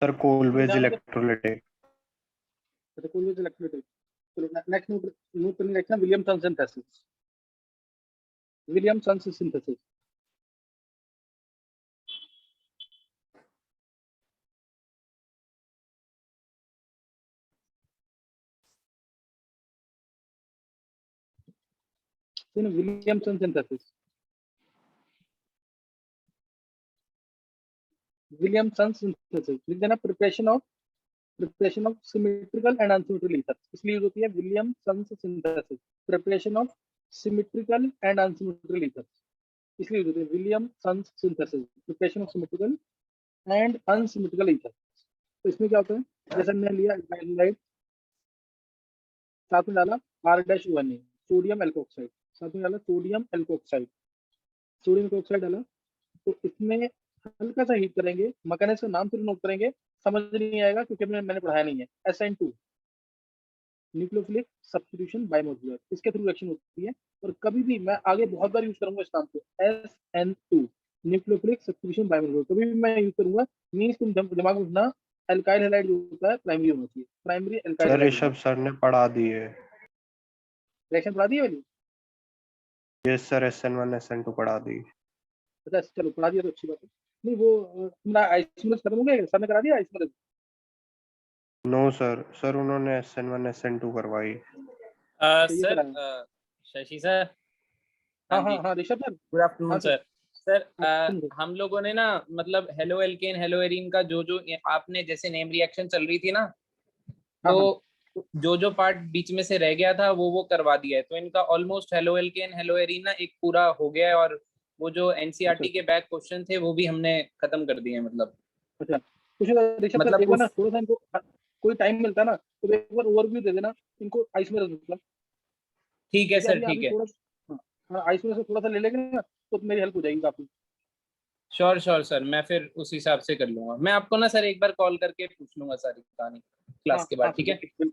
Sir Kolbe's जाना तो electrolytic. Kolbe's electrolytic. चलो नेक्स्ट नोट करने रखना, Williamson synthesis. Williamson synthesis. Williamson synthesis. Williamson synthesis लिख देना। Preparation of symmetrical and unsymmetrical ether, इसलिए यूज होती है Williamson synthesis. Preparation of symmetrical and unsymmetrical ether, इसलिए यूज होती है Williamson synthesis. Preparation of symmetrical and unsymmetrical ether. तो इसमें क्या होता है, जैसे हमने लिया लाइट, साथ में डाला R-ONA, सोडियम एल्कोक्साइड, साथ में डाला सोडियम एल्कोक्साइड, सोडियम एल्कोक्साइड डाला, तो इसमें हल्का सा हीट करेंगे। मैकेनिज्म का नाम फिर नोट करेंगे, समझ नहीं आएगा क्योंकि मैंने पढ़ाया नहीं है। SN2, न्यूक्लियोफिलिक सब्स्टिट्यूशन बायमोलिकुलर, इसके थ्रू रिएक्शन होती है। और कभी भी मैं आगे बहुत बार यूज करूंगा इस नाम को, SN2, न्यूक्लियोफिलिक सब्स्टिट्यूशन बायमोलिकुलर। कभी भी मैं यूज करूंगा, मींस तुम दिमाग में रखना, एल्काइल हैलाइड जो होता है प्राइमरी होना चाहिए, प्राइमरी एल्काइल सर हैलाइड होना ऋषभ चाहिए। सर ने पढ़ा दिए। रिएक्शन पढ़ा दी है वाली? यस सर, SN1 SN2 पढ़ा दी। अच्छा चलो पढ़ा दिया तो अच्छी बात है। नहीं वो तुम्हारा आइसोमरेज खत्म हो गया, सर ने करा दिया आइसोमरेज? नो सर, सर उन्होंने SN1 SN2 करवाई। तो ये सर कराया। शशि सर। हाँ हाँ हाँ जी, हाँ ऋषभ सर। गुड आफ्टरनून हाँ सर। सर। सर हाँ सुन रहे। हम लोगों ने ना मतलब हेलो एल्केन हेलो एरीन का जो जो आपने जैसे नेम रिएक्शन चल रही थी ना, हाँ हाँ तो जो पार्ट बीच में से रह गया था वो करवा दिया है। तो इनका almost halo alkane hello arene ना एक पूरा हो गया है, और वो जो अच्छा एनसीईआरटी के अच्छा बैक क्वेश्चन थे वो भी हमने खत्म कर दिए हैं। अच्छा। कुछ ऋषभ सर मतलब एक बार ना उस थोड़ा सा इनको, कोई टाइम मिलता है ना तो एक बार ओवरव्यू दे देना इनको आइसोमरेज मतलब, ठीक है क्योंकि सर, अभी ठीक अभी है। थोड़ा हाँ हाँ आइसोमरेज से थोड़ा सा ले लेंगे ना तो मेरी हेल्प हो जाएगी काफी। श्योर श्योर सर, मैं फिर उस हिसाब से कर लूंगा। मैं आपको ना सर एक बार कॉल करके पूछ लूंगा सारी कहानी हाँ क्लास के हाँ बाद, सर ठीक है? बिल्कुल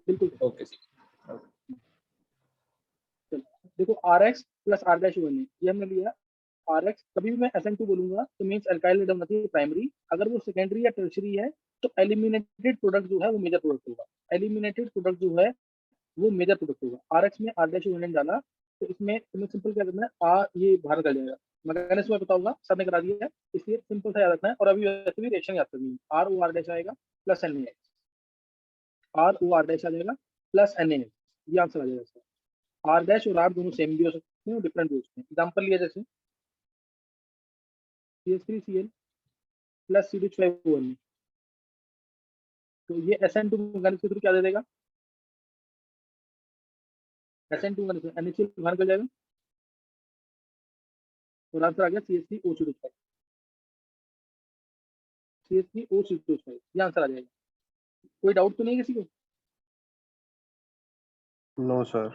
बिल्कुल बिल्कुल। Okay sir. चलो देखो, RX प्लस R-ONA ये हमने लिया। RX कभी भी मैं SN2 बोलूंगा तो मीन्स अल्काइल होना चाहिए प्राइमरी। अगर वो सेकेंडरी या टर्शरी है तो एलिमिनेटेड प्रोडक्ट जो है वो मेजर प्रोडक्ट होगा। एलिमिनेटेड प्रोडक्ट जो है वो मेजर प्रोडक्ट होगा। RX में R-ONA डाला तो इसमें तुम्हें सिंपल क्या करना है, ये बाहर कर जाएगा। मैंने इसमें पता होगा, सर ने करा दिया है, इसलिए सिंपल सा याद रखना है। और अभी वैसे भी रिएक्शन याद करनी है, ROR- आएगा प्लस NaH, ROR- आ जाएगा प्लस NaH, ये आंसर आ जाएगा इसका। R- और R दोनों सेम भी हो सकते हैं और डिफरेंट भी हो सकते हैं। एग्जाम्पल लिया जैसे CH3Cl प्लस C2H5ONe, तो ये SN2 मैकेनिज्म के थ्रू क्या दे देगा, SN2 मैकेनिज्म NaCl बाहर कर जाएगा और आंसर आ गया CH3O2H5, CH3O2H5, ये आंसर आ जाएगा। कोई डाउट तो नहीं है किसी को? No sir.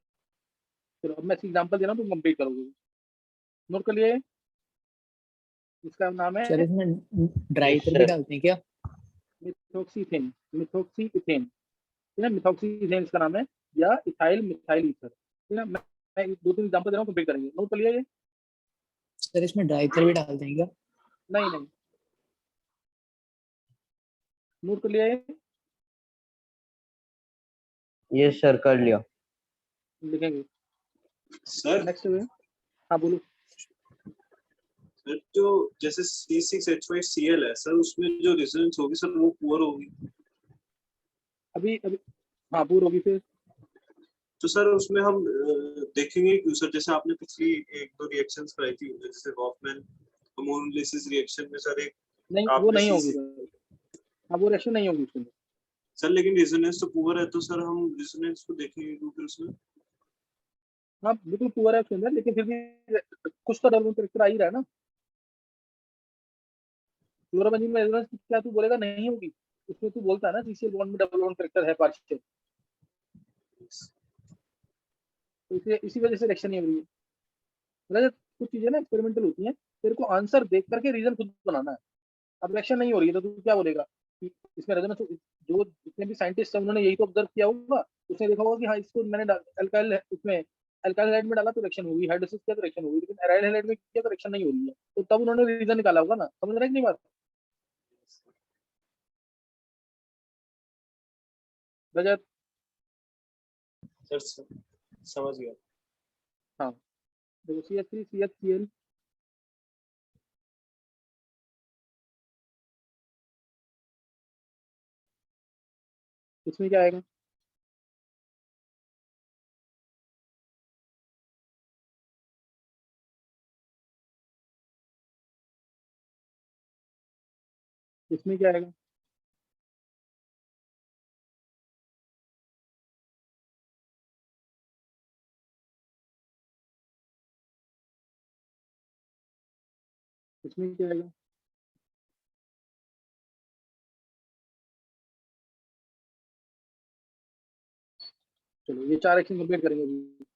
चलो अब मैं एग्जांपल दे रहा हूँ, तुम कंप्लीट करोगे। नोट कर लिए? इसका नाम सर है इसमें ड्राई ईथर भी डालते हैं क्या? मिथोक्सीथेन, मिथोक्सीइथेन, ठीक है, मिथोक्सीइथेन इसका नाम है, या इथाइल मिथाइल ईथर, ठीक है। मैं दो तीन एग्जांपल दे रहा हूँ, कंप्लीट करेंगे। नोट कर लिया ये? सर इसमें ड्राई ईथर भी डालते हैं क्या? नहीं नहीं, नोट कर लिया ये? ये सर कर लिया। लिखेंगे सर नेक्स्ट में। हाँ बोलो। सर जो जैसे C6H5Cl है सर, उसमें जो रेजोनेंस होगी सर वो पुअर होगी। अभी अभी हाँ पूरी होगी फिर। तो सर उसमें हम देखेंगे कि सर जैसे आपने पिछली एक दो रिएक्शंस कराई थी, जैसे हॉफमैन होमोलिसिस रिएक्शन में सर एक नहीं वो आपने नहीं होगी CC सर। हाँ वो रिएक्शन नहीं होगी उसमें। सर, लेकिन रेजोनेंस तो पुअर है, तो सर हम रेजोनेंस को देखेंगे तो फिर उसमें हाँ बिल्कुल पुअर है उसके अंदर, लेकिन फिर भी कुछ तो डेवलपमेंट करेक्टर आ ही रहा है ना। फ्लोरोबेंजीन में रेजोनेंस क्या तू बोलेगा नहीं होगी? उसमें तू बोलता है ना CCl बॉन्ड में डेवलपमेंट करेक्टर है पार्शियल, तो इसी वजह से रिएक्शन नहीं हो रही है। मतलब कुछ चीजें ना एक्सपेरिमेंटल होती हैं, तेरे को आंसर देख करके रीजन खुद बनाना है। अब रिएक्शन नहीं हो रही है तो तू क्या बोलेगा कि इसमें रेजोनेंस, जो जितने भी साइंटिस्ट हैं उन्होंने यही तो ऑब्जर्व किया होगा। उसने देखा होगा कि हाँ इसको मैंने अल्काइल उसमें अल्काइल हाइड में डाला तो रिएक्शन होगी, हाइड्रोसिस किया तो रिएक्शन होगी, लेकिन एराइल हाइड में किया तो रिएक्शन नहीं हो रही है। तो तब उन्होंने रीजन निकाला होगा ना, समझ रहे कि नहीं बात? रजत सर समझ गया। हाँ देखो CH3 CHCl इसमें क्या आएगा? इसमें क्या आएगा? इसमें क्या आएगा? चलो ये 4 एक्शन कंप्लीट करेंगे अभी।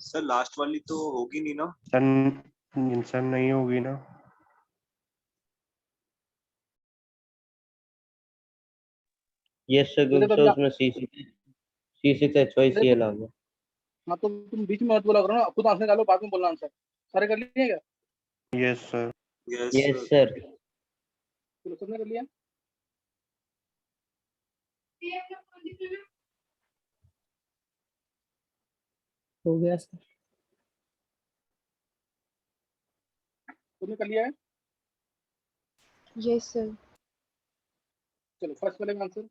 सर लास्ट वाली तो होगी नहीं ना? सर नहीं होगी ना। यस सर, तो क्योंकि देखो सर अभी उसमें C6H5Cl आ गया। हाँ तो तुम बीच में मत बोला करो ना, खुद आंसर निकालो बाद में बोलना आंसर। सारे कर लिए क्या? Yes sir. Yes sir. चलो सबने कर लिया। हो गया सर। तुमने कर लिया है? Yes sir. चलो फर्स्ट वाले का आंसर।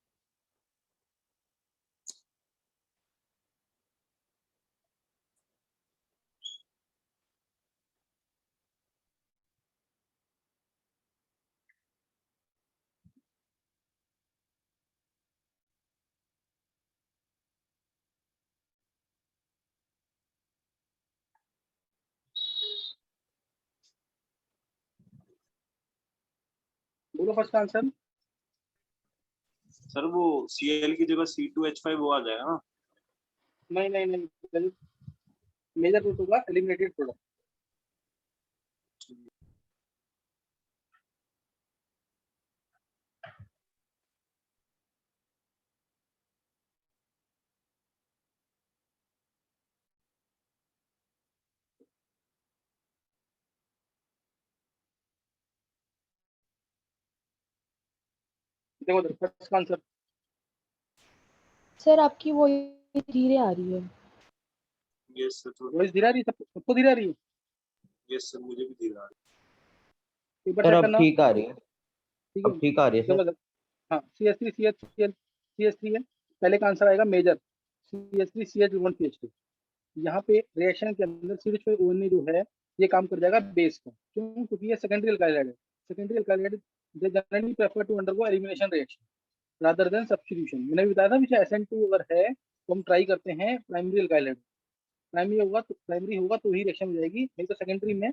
बोलो फर्स्ट आंसर। सर वो Cl की जगह C2H5 वो आ जाएगा ना? नहीं नहीं नहीं, मेजर रूट होगा एलिमिनेटेड प्रोडक्ट। देखो फर्स्ट आंसर। सर आपकी वो धीरे आ रही है। यस सर थोड़ा। वॉइस धीरे आ रही है, सबको धीरे आ रही है। यस सर मुझे भी धीरे आ रहा एक बार सर चेक अब करना। ठीक आ रही है। ठीक है अब ठीक आ रही है सर। चलो हाँ CH3 CHCl CH3 है। पहले का आंसर आएगा मेजर CH3 CH1 CH2। यहाँ पे रिएक्शन के अंदर CH4ONE जो है ये काम कर जाएगा बेस का। क्यों? क्योंकि ये सेकेंडरी अल्काइलाइड है। Secondary alkyl halide they generally prefer to undergo elimination reaction rather than substitution. मैंने भी बताया था पीछे SN2 अगर है तो हम ट्राई करते हैं प्राइमरी अल्काइलाइड। प्राइमरी होगा तो ही रिएक्शन हो जाएगी, नहीं तो सेकेंडरी में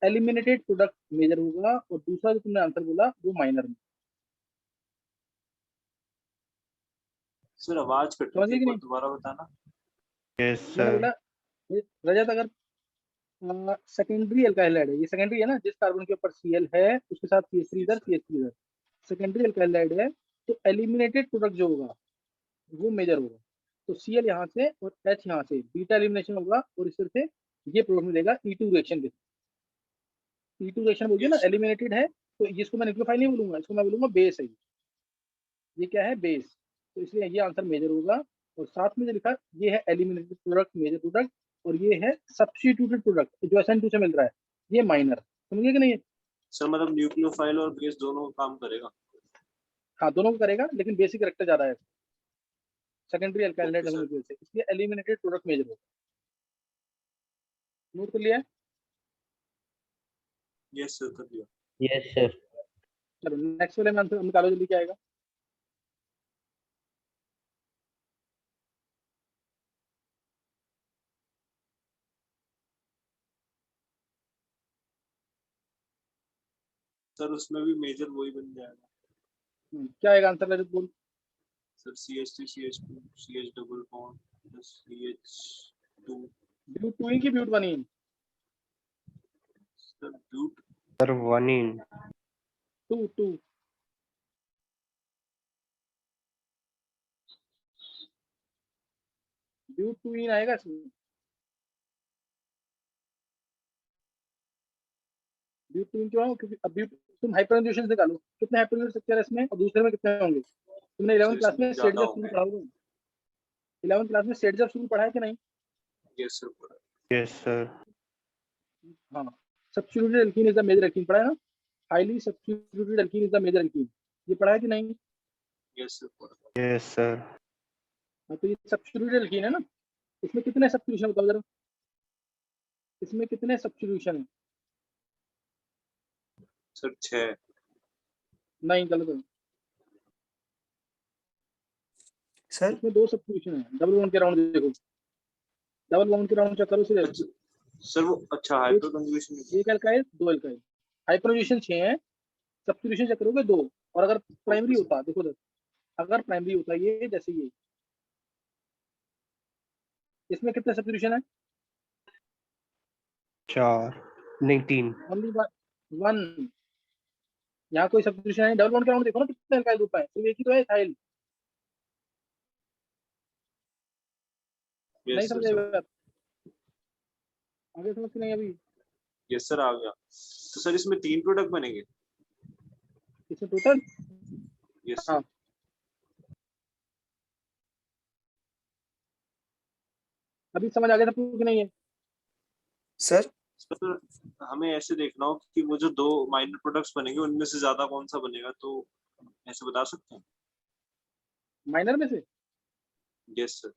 एलिमिनेटेड प्रोडक्ट मेजर होगा और दूसरा जो तुमने आंसर बोला वो माइनर में। सर आवाज कट रही समझ थी, गए एक कि बार नहीं? दोबारा बताना। यस मैंने सर। बोला रजत अगर सेकेंडरी अल्काइलाइड है, ये सेकेंडरी है ना, जिस कार्बन के ऊपर Cl है उसके साथ CH3 इधर CH3 इधर, सेकेंडरी अल्काइलाइड है तो एलिमिनेटेड प्रोडक्ट जो होगा वो मेजर होगा। तो Cl यहाँ से और H यहाँ से बीटा एलिमिनेशन होगा और इस तरह से ये प्रोडक्ट मिलेगा E2 रिएक्शन के। E2 रिएक्शन बोलिए ना, Yes. एलिमिनेटेड है, तो इसको मैं न्यूक्लियोफाइल नहीं बोलूंगा, इसको मैं बोलूंगा बेस है। ये क्या है? बेस। तो इसलिए ये आंसर मेजर होगा। और साथ में जो लिखा ये है एलिमिनेटेड प्रोडक्ट, मेजर प्रोडक्ट, और ये है सब्स्टिट्यूटेड प्रोडक्ट जो SN2 से मिल रहा है, ये माइनर। समझिए कि नहीं? सर मतलब न्यूक्लियोफाइल और बेस दोनों काम करेगा। हाँ, दोनों को करेगा, लेकिन बेसिक करेक्टर ज्यादा है सेकेंडरी अल्काइल Okay, sir. से, इसलिए एलिमिनेटेड प्रोडक्ट मेजर होगा। नोट कर लिया है? यस सर, कर लिया। Yes, sir. चलो नेक्स्ट वाले में आंसर निकालो जल्दी, क्या आएगा? सर उसमें भी मेजर वही बन जाएगा क्या आएगा आंसर? रजत बोल। Sir, CH3 CH2 CH double bond plus CH2। But 2 की ब्यूट 1 सर ब्यूट सर 1 2 ब्यूट 2 आएगा इसमें। ब्यूट 2 क्यों? क्योंकि अब ब्यूट तुम हाइपरजोनेशन से निकालो, कितने हाइपरजोन स्ट्रक्चर है इसमें और दूसरे में कितने होंगे? तुमने 11th क्लास में ज्यादा स्टेट जब होंगे। पढ़ा होगा। 11th क्लास में स्टेट जब पढ़ा है कि नहीं? Yes sir. Yes sir. हाँ, substituted alkene is the major alkene पढ़ा है ना? Highly substituted alkene is the major alkene, ये पढ़ा है कि नहीं? Yes sir. Yes sir. हाँ, तो ये सब्स्टिट्यूटेड एल्कीन है ना। इसमें कितने सब्स्टिट्यूशन बताओ जरा, इसमें कितने सब्स्टिट्यूशन है? सर 6। नहीं, गलत है। सर इसमें 2 सब्स्टिट्यूशन है। डबल बॉन्ड के राउंड देखो, डबल बॉन्ड के राउंड चेक करो सिर्फ। अच्छा, सर वो अच्छा हाइपर कंजुगेशन। एक अल्काइल 2 अल्काइल, हाइपरजोनेशन 6 है, सब्स्टिट्यूशन चेक करोगे 2। और अगर प्राइमरी सर। होता, देखो अगर प्राइमरी होता ये जैसे ये, इसमें कितने सब्स्टिट्यूशन है? 4 नहीं 3। ओनली 1। यहाँ कोई सब्स्टिट्यूशन है? डबल बॉन्ड के राउंड देखो ना, कितने अल्काइल ग्रुप है? सिर्फ एक ही तो है इथाइल। नहीं यस समझ सर। आएगा, आगे समझ नहीं अभी। यस सर, आ गया। तो सर इसमें 3 प्रोडक्ट बनेंगे। इसमें टोटल, यस हाँ, सर। अभी समझ आ गया था कि नहीं है? सर सर हमें ऐसे देखना हो कि वो जो 2 माइनर प्रोडक्ट्स बनेंगे उनमें से ज्यादा कौन सा बनेगा, तो ऐसे बता सकते हैं। माइनर में से? Yes sir.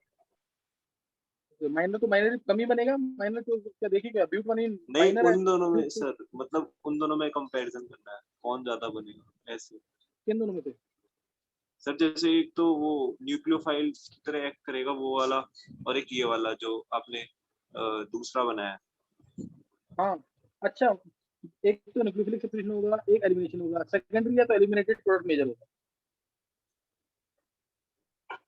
माइनर तो माइनर कम ही बनेगा। माइनर तो क्या देखिएगा, ब्यूट 1 नहीं, माइनर है। उन दोनों में ब्यूट 2 सर, मतलब उन दोनों में कंपैरिजन करना है कौन ज्यादा बनेगा ऐसे। किन दोनों में से? सर जैसे एक तो वो न्यूक्लियोफाइल की तरह एक्ट करेगा वो वाला, और एक ये वाला जो आपने दूसरा बनाया। हाँ, अच्छा, एक तो न्यूक्लियोफिलिक सब्स्टिट्यूशन होगा, एक एलिमिनेशन होगा। सेकेंडरी या तो एलिमिनेटेड प्रोडक्ट मेजर होगा।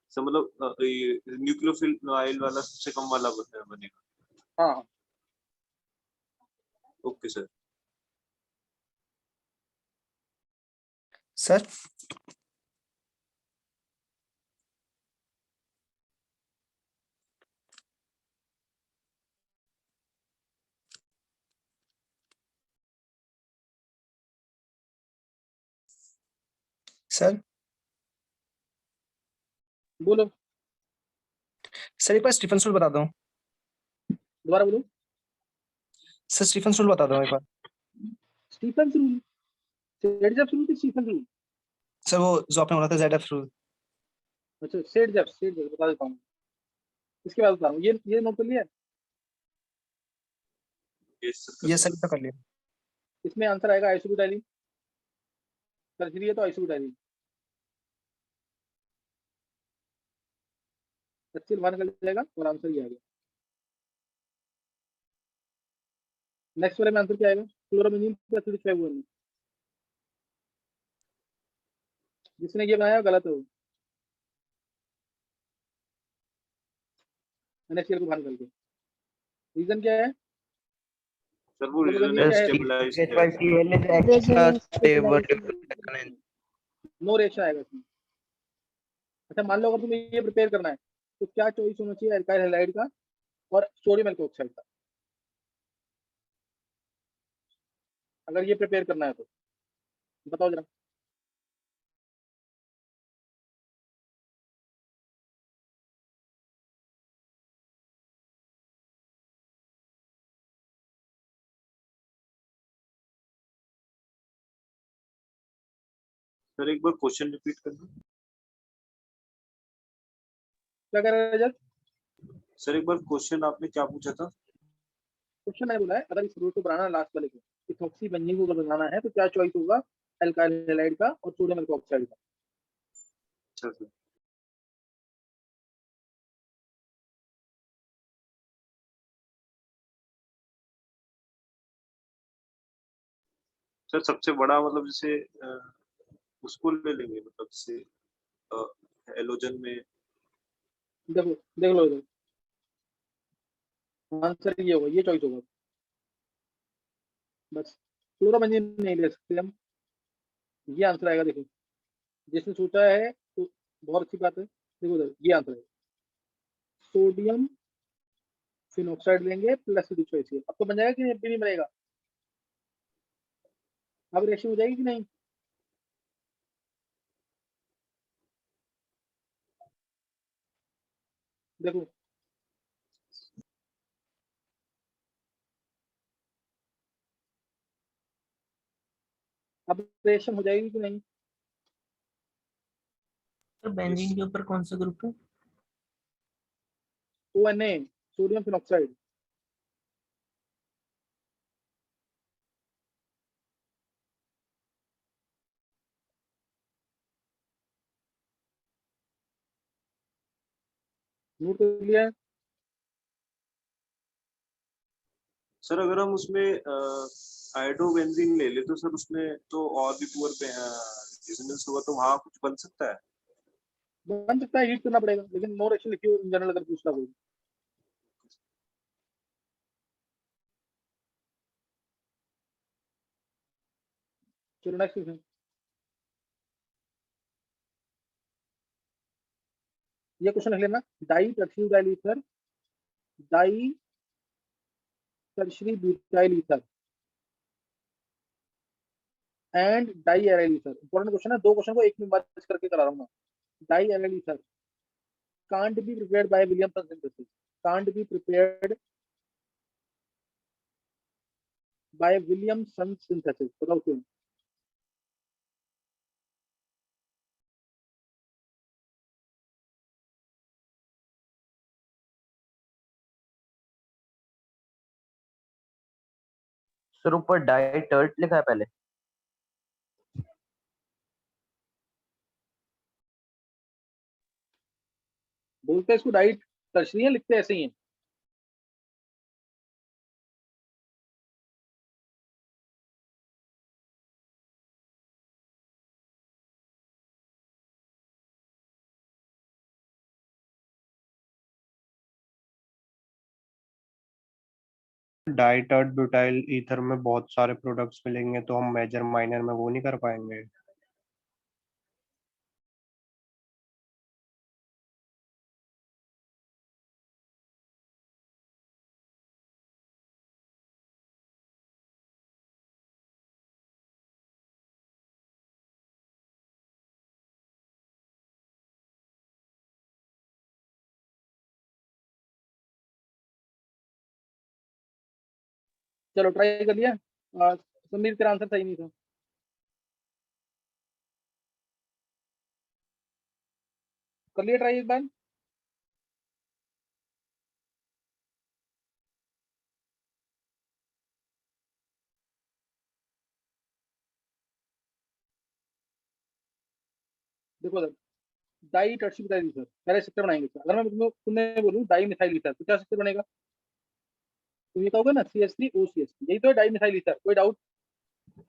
सर मतलब ये न्यूक्लियोफाइल वाला सबसे कम वाला बनेगा। हाँ, ओके सर। सर सर बोलो, सर एक बार स्टीफन रूल बता दो। दोबारा बोलो। सर स्टीफन रूल बता दो एक बार। स्टीफन रूल, सेट जब रूल, स्टीफन रूल। सर वो जो आपने बोला था ZF रूल। अच्छा, सेट जब बता देता हूँ, इसके बाद बता रहा हूँ। ये नोट कर लिया। ये सर तो कर लिया। इसमें आंसर आएगा आइसोब्यूटाइलिन। सर्जरी है तो आइसोब्यूटाइलिन। अच्छी बाहर निकल जाएगा और आंसर ये आ गया। नेक्स्ट वाले में आंसर क्या आएगा? क्लोरामिनिन एसिडिक है वो नहीं। जिसने ये बनाया गलत है वो। नेक्स्ट को बाहर निकल के रीजन क्या है? सर वो रीजन है स्टेबलाइज नो रिएक्शन आएगा इसमें। अच्छा, मान लो अगर तुम्हें ये प्रिपेयर करना है तो क्या चॉइस होना चाहिए? अल्काइल हैलाइड का और सोडियम एल्कोक्साइड का। अगर ये प्रिपेयर करना है तो बताओ जरा। सर एक बार क्वेश्चन रिपीट करना। क्या कर रहे हैं रजत? सर एक बार क्वेश्चन आपने क्या पूछा था? क्वेश्चन मैंने बोला है अगर इस रूट को बनाना है लास्ट वाले को, इथॉक्सी बेंजीन को अगर बनाना है तो क्या चॉइस होगा एल्काइल हैलाइड का और सोडियम एल्कोक्साइड का। अच्छा सर। सर सबसे बड़ा मतलब जैसे उसको ले लेंगे, मतलब जैसे हेलोजन में। देखो देख लो इधर, आंसर ये होगा, ये चॉइस होगा बस। फ्लोरोबेंजीन नहीं ले सकते हम, ये आंसर आएगा। देखो जिसने सोचा है तो बहुत अच्छी बात है। देखो उधर ये आंसर है, सोडियम फिनॉक्साइड लेंगे प्लस डी चॉइस है। अब तो बन जाएगा कि नहीं बनेगा? अब रिएक्शन हो जाएगी कि नहीं? देखो अब रिएक्शन हो जाएगी कि नहीं? सर बेंजीन के ऊपर कौन सा ग्रुप है? ONA, sodium phenoxide. नोट कर लिया है? सर अगर हम उसमें आयोडोबेंजीन ले ले तो सर उसमें तो और भी पुअर रेजोनेंस होगा, तो वहाँ कुछ बन सकता है? बन सकता है, हीट करना पड़ेगा, लेकिन नो रिएक्शन लिखी हो इन जनरल अगर पूछता कोई। चलो नेक्स्ट क्वेश्चन। ये क्वेश्चन लिख लेना, di tertiary butyl ether, di tertiary butyl ether and di aryl ether. Important question है, दो क्वेश्चन को एक में मैच करके करा रहा हूँ। Di aryl ether can't be prepared by Williamson synthesis, can't be prepared by Williamson synthesis। बताओ क्यों? सर ऊपर डाई टर्ट लिखा है पहले। बोलते हैं इसको डाई टर्शियरी, लिखते ऐसे ही हैं। डाइटर्ट ब्यूटाइल ईथर में बहुत सारे प्रोडक्ट्स मिलेंगे, तो हम मेजर माइनर में वो नहीं कर पाएंगे। चलो ट्राई कर लिया। समीर तेरा आंसर सही नहीं था। कर लिया ट्राई एक बार? देखो sir, di tertiary butyl ether पहले स्ट्रक्चर बनाएंगे इसका। अगर मैं तुम्हें बोलूं डाई मिथाइल ईथर तो क्या स्ट्रक्चर बनेगा? तुम ये कहोगे ना CH3OCH, यही तो है डाई मिथाइल ईथर, कोई डाउट?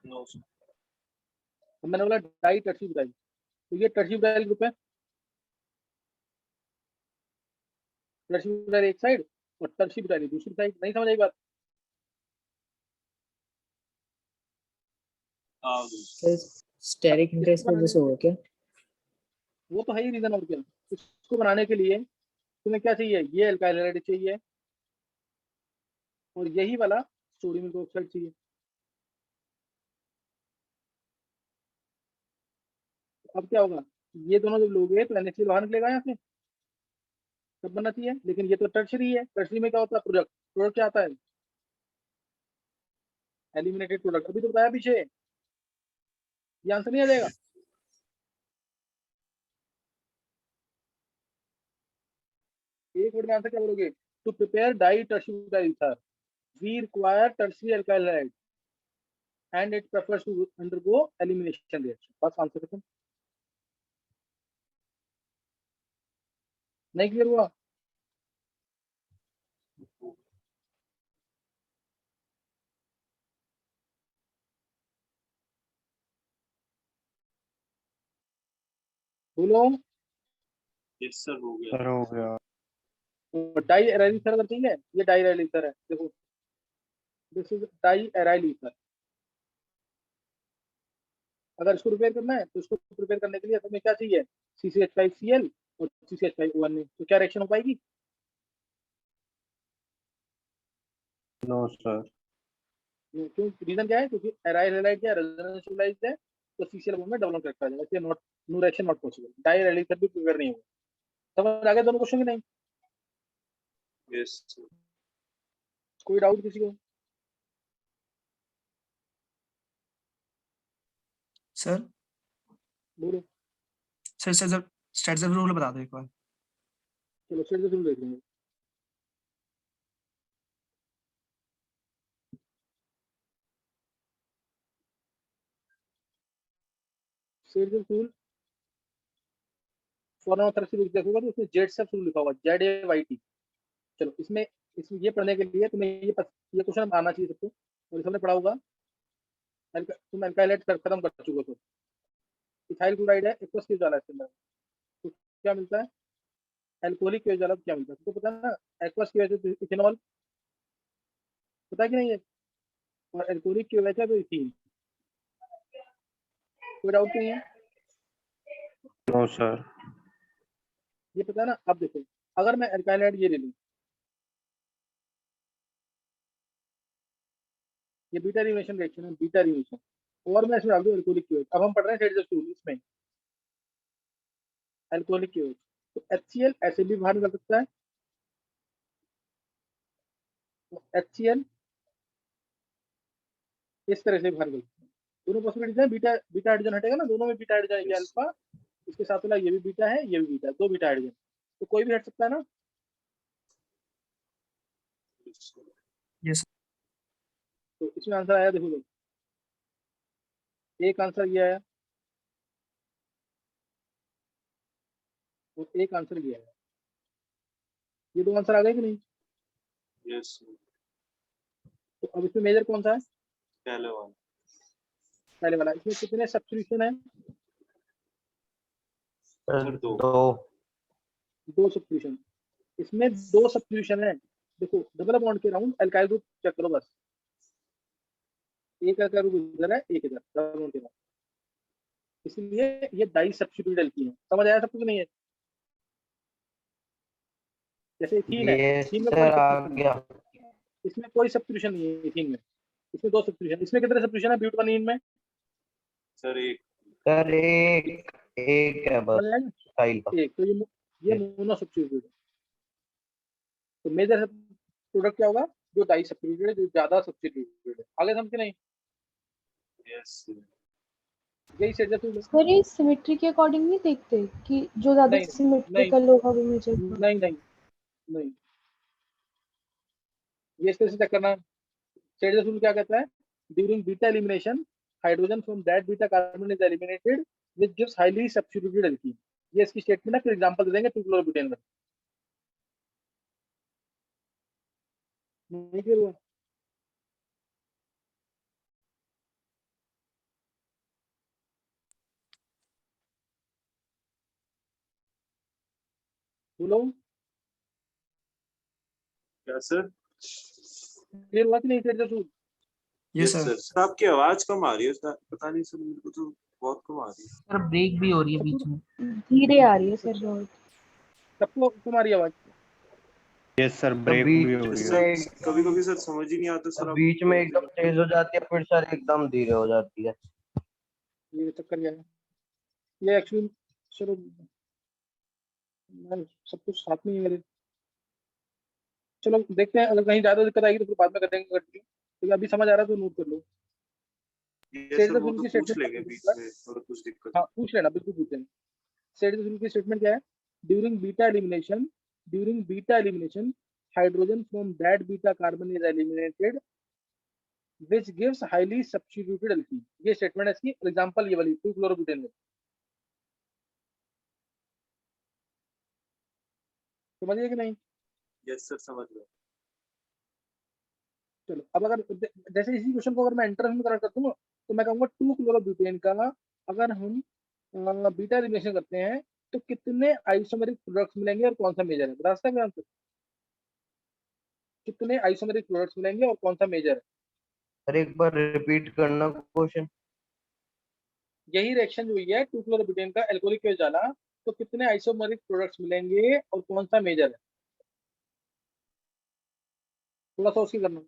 No sir. मैंने बोला डाई टर्शियरी ब्यूटाइल, तो ये टर्शियरी ब्यूटाइल ग्रुप है। टर्शियरी ब्यूटाइल एक साइड और टर्शियरी ब्यूटाइल दूसरी साइड। नहीं समझ आई बात? सर स्टेरिक इंटरेस्ट की वजह से होगा क्या? वो तो है ही रीजन, और क्या। इसको बनाने के लिए तुम्हें क्या चाहिए? ये एल्काइल हैलाइड चाहिए और यही वाला सोडियम हाइड्रोक्साइड चाहिए। अब क्या होगा, ये दोनों जब लोगे तो NaCl बाहर निकलेगा यहाँ से, तब बनना चाहिए। लेकिन ये तो टर्शरी है, टर्शरी में क्या होता है, प्रोडक्ट, प्रोडक्ट क्या आता है, एलिमिनेटेड प्रोडक्ट। अभी तो बताया पीछे, ये आंसर नहीं आ जाएगा। एक वर्ड में आंसर क्या बोलोगे, to prepare di tertiary butyl ether we require tertiary alkyl halide and it prefers to undergo elimination reaction. बस आंसर खत्म। नहीं क्लियर हुआ? बोलो। यस सर हो गया। सर हो गया। डाई एराइल ईथर अगर ठीक है, ये डाई एराइल ईथर है, देखो this is di aryl ether. अगर इसको प्रिपेयर करना है तो इसको प्रिपेयर करने के लिए हमें क्या चाहिए, CCH5Cl और CCH5ONA। तो क्या रिएक्शन हो पाएगी? No sir. क्यों, रीजन क्या है, क्योंकि एराइल हैलाइड क्या रेजोनेंस स्टेबलाइज्ड है, तो CCl बॉन्ड में डबल बॉन्ड करेक्ट आ जाएगा, इसलिए not, no reaction not possible. Di aryl ether भी प्रिपेयर नहीं होगा। समझ आ गया दोनों क्वेश्चन की नहीं? Yes sir. कोई डाउट किसी को? सर बोलो। सर सर स्टैट्स रूल बता दो एक बार। चलो स्टेट जरूर देख लेंगे। State rule form of thirsty देखोगे तो उसमें जेड सब लिखा होगा, ZAYT। चलो इसमें ये पढ़ने के लिए तुम्हें ये क्वेश्चन आना चाहिए सबको, और इसमें पढ़ा होगा। तुम अल्काइल खत्म कर चुके हो, तो इथाइल क्लोराइड है, एक्वस केज वाला इसके अंदर, तो क्या मिलता है, अल्कोहलिक केज वाला क्या मिलता है, तुमको पता है ना, एक्वस की वजह से इथेनॉल, पता है कि नहीं है, और अल्कोहलिक की वजह से तो इथीन। कोई डाउट नहीं है? No sir. ये पता है ना। अब देखो, अगर मैं अल्काइल ये ले लूं, ये बीटा रिएक्शन रिएक्शन है, बीटा रिएक्शन, और मैं इसमें डाल दूं अल्कोहलिक की वजह। अब हम पढ़ रहे हैं हेडजस्ट रूल, इसमें अल्कोहलिक की वजह, तो HCl ऐसे भी बाहर निकल सकता है, तो HCl इस तरह से बाहर निकल सकता है। दोनों पॉसिबिलिटीज है, बीटा बीटा हाइड्रोजन हटेगा ना, दोनों में बीटा हाइड्रोजन है, ये अल्फा, इसके साथ वाला ये भी बीटा है, ये भी बीटा है, दो बीटा हाइड्रोजन, तो कोई भी हट सकता है ना। यस तो इसमें आंसर आया, देखो लोग, एक आंसर ये आया और एक आंसर ये आया, ये दो आंसर आ गए कि नहीं? Yes sir. तो अब इसमें मेजर कौन सा है, पहले वाला। पहले वाला। इसमें कितने सब्स्टिट्यूशन है, सर दो। दो सब्स्टिट्यूशन। इसमें दो सब्स्टिट्यूशन है, देखो डबल बॉन्ड के राउंड अल्काइल ग्रुप चेक करो बस, एक अल्काइल ग्रुप इधर है, एक इधर, डबल बॉन्ड के राउंड, इसलिए ये डाई सब्स्टिट्यूट एल्कीन है। समझ आया सबको कि नहीं है? जैसे इथीन है, इथीन में कोई सब्स्टिट्यूशन नहीं है, इसमें कोई सब्स्टिट्यूशन नहीं है इथीन में, इसमें दो सब्स्टिट्यूशन। इसमें कितने सब्स्टिट्यूशन है ब्यूटानीन में? सर एक। सर एक है बस स्टाइल का। एक, तो ये मोनो सब्स्टिट्यूटेड है। तो मेजर प्रोडक्ट क्या होगा, जो डाई सब्स्टिट्यूटेड है, जो ज्यादा सब्स्टिट्यूटेड है। आगे समझ के नहीं? Yes sir. यही सेट जैसे सर ये सिमेट्री के अकॉर्डिंग नहीं देखते कि जो ज्यादा नहीं, सिमेट्रिकल होगा वो मेजर होगा? नहीं नहीं नहीं, ये इस तरह से चेक करना। सेट जैसे क्या कहता है, during beta elimination hydrogen from that beta carbon is eliminated which gives highly substituted alkene. ये इसकी स्टेटमेंट है, फिर एग्जांपल दे देंगे 2-क्लोरोब्यूटेन का। नहीं क्लियर हुआ? बोलो, क्या सर? क्लियर हुआ कि नहीं? सेट जैसे यस यस सर। सर। आपकी आवाज कम आ रही है सर, पता नहीं सर, मेरे को तो बहुत कम आ रही है। सर ब्रेक भी हो रही है बीच में। धीरे आ रही है सर बहुत। सबको तुम्हारी आवाज यस सर, ब्रेक बीच भी हो रही है। सर कभी कभी सर समझ ही नहीं आता सर। आप बीच में एकदम तेज हो जाती है, फिर सर एकदम धीरे हो जाती है। ये चक्कर क्या है? ये एक्चुअली चलो मैं सब कुछ साथ में ही है मेरे। चलो देखते हैं, अगर कहीं ज्यादा दिक्कत आएगी तो फिर बाद में करेंगे कंटिन्यू, तो अभी समझ आ रहा है तो नोट कर लो। ये सेट सर द वो फिल्म तो की पूछ लेंगे स्टेटमेंट, बीच में और कुछ दिक्कत हाँ पूछ लेना, बिल्कुल पूछ लेना। सेट द फिल्म की स्टेटमेंट क्या है? During beta elimination hydrogen from that beta carbon is eliminated which gives highly substituted alkene। ये स्टेटमेंट है इसकी। एग्जांपल ये वाली 2-chlorobutane में, समझिए कि नहीं? यस सर समझ गया। चलो अब अगर जैसे इसी क्वेश्चन को अगर मैं इंटर में कर दूंगा तो मैं कहूंगा 2-chlorobutane का अगर हम बीटा एलिमिनेशन करते हैं तो कितने आइसोमेरिक प्रोडक्ट्स मिलेंगे और कौन सा मेजर है? बता सकते हैं आंसर? कितने आइसोमेरिक प्रोडक्ट्स मिलेंगे और कौन सा मेजर है? सर एक बार रिपीट करना क्वेश्चन। यही रिएक्शन जो हुई है 2-chlorobutane का एल्कोहलिक केस डाला तो कितने आइसोमेरिक प्रोडक्ट्स मिलेंगे और कौन सा मेजर है? थोड़ा सोच के करना।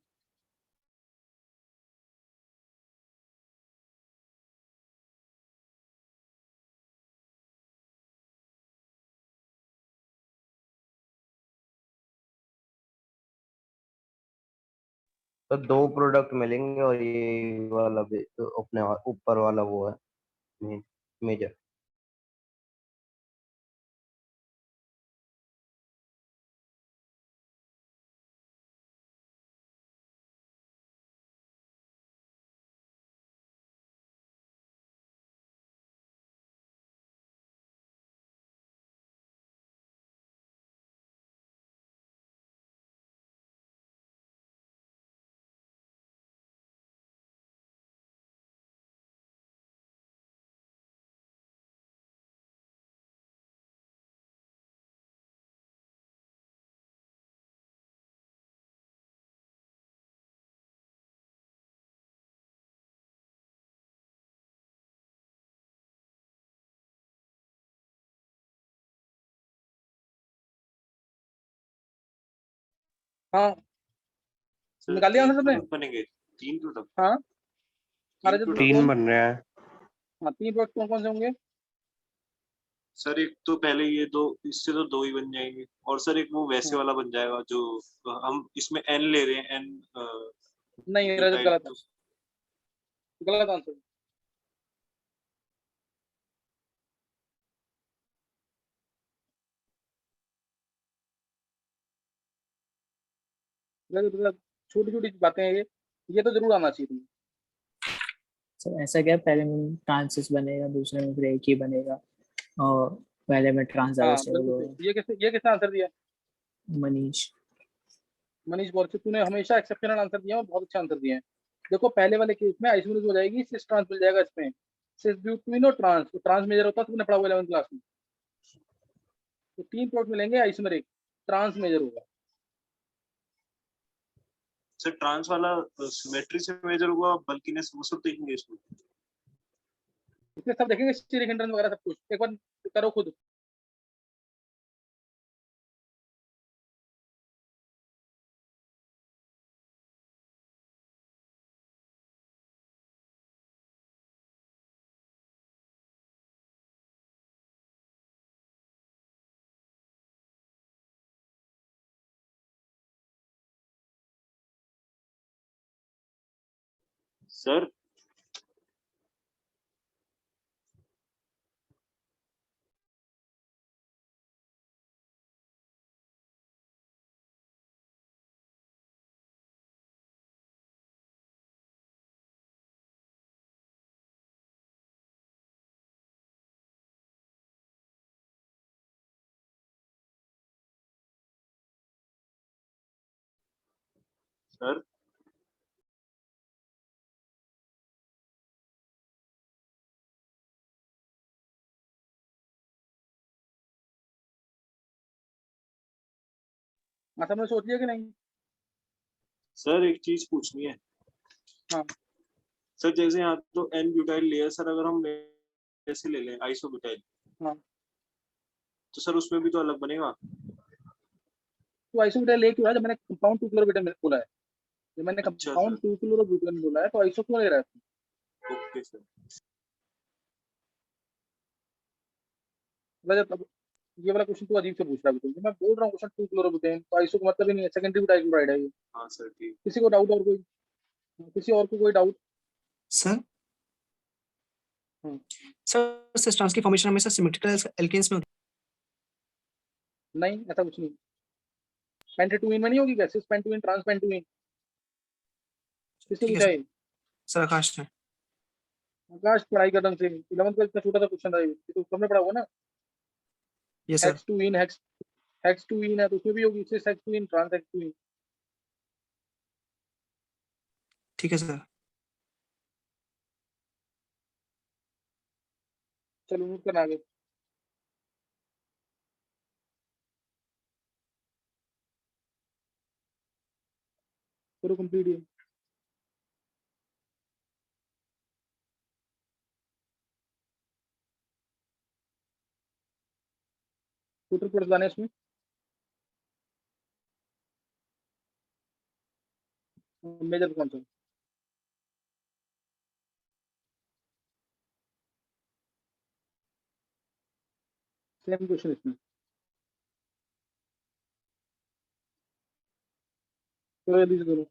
तो 2 प्रोडक्ट मिलेंगे और ये वाला भी तो अपने ऊपर वाला वो है मेजर। हाँ सर निकाल लिया 3 आंसर तुमने? प्रोडक्ट बनेंगे, 3 प्रोडक्ट, हाँ 3 अरे जो 3 कौन, बन रहे हैं। हाँ 3 प्रोडक्ट कौन कौन से होंगे? सर एक तो पहले ये दो, इससे तो 2 ही बन जाएंगे, और सर एक वो वैसे हाँ। वाला बन जाएगा जो हम इसमें एन ले रहे हैं, एन नहीं रजत ब्यूटाइल, गलत है, गलत आंसर। छोटी छोटी बातें हैं ये तो जरूर आना चाहिए तुम्हें। सर ऐसा क्या, पहले में ट्रांसिस बनेगा, दूसरे में फिर एक ही बनेगा, और पहले में ट्रांस ज्यादा हाँ स्टेबल बिल्कुल होगा। सही। ये किसने आंसर दिया? मनीष। मनीष बोरचे, तूने हमेशा एक्सेप्शनल आंसर दिया और बहुत अच्छा आंसर दिया है। देखो पहले वाले केस में आइसोमेरिक हो जाएगी, सिस ट्रांस मिल जाएगा इसमें, सिस ब्यूटीन और ट्रांस, तो ट्रांस मेजर होता है, तुमने पढ़ा हुआ 11th क्लास में। तो 3 प्रोडक्ट मिलेंगे आइसोमेरिक, ट्रांस मेजर होगा। सर ट्रांस वाला सिमेट्री से मेजर हुआ, बल्किनेस वो सब देखेंगे इसमें। इसमें सब देखेंगे, स्टीरिक हिंड्रेंस वगैरह सब कुछ, एक बार करो खुद। सर सर हाँ सबने सोच लिया कि नहीं? सर एक चीज पूछनी है। हाँ सर जैसे यहाँ तो एन ब्यूटाइल लिया, सर अगर हम ऐसे ले लें आइसो ब्यूटाइल, हाँ तो सर उसमें भी तो अलग बनेगा। तो आइसोब्यूटाइल ले क्यों है? जब मैंने कंपाउंड 2-chlorobutane बोला है, जब मैंने अच्छा कंपाउंड 2-chlorobutane बोला है तो आइसो क्यों ले रहा है? Okay sir. रजत अब ये वाला क्वेश्चन तू अजीब से पूछ रहा है बिल्कुल। मैं बोल रहा हूँ क्वेश्चन 2 क्लोरोबुटेन तो आइसो का मतलब ही नहीं है, सेकेंडरी डाइक्लोराइड है ये। हाँ सर ठीक। किसी को डाउट और कोई, किसी और को कोई डाउट? सर हम्म। सर सिस्टर्न्स की फॉर्मेशन हमेशा सिमेट्रिकल एल्केन्स में होती नहीं ऐसा कुछ नहीं। पेंटेटुइन में नहीं होगी क्या? सिस पेंटुइन, ट्रांस पेंटुइन, किसने ठीक है पूछा सर। ये? सर आकाश ने। आकाश पढ़ाई का ढंग से 11th का इतना छोटा सा क्वेश्चन था ये तो सबने पढ़ा होगा ना। ये सर। हेक्सटुइन, हेक्सटुइन है तो उसमें भी होगी सिस हेक्सटुइन, ट्रांस हेक्सटुइन। ठीक है सर। चलो नोट करना आगे। करो कंप्लीट ये। टोटल प्रोडक्ट लाने इसमें। मेजर कौन सा? सेम क्वेश्चन इसमें। चलो जल्दी से करो।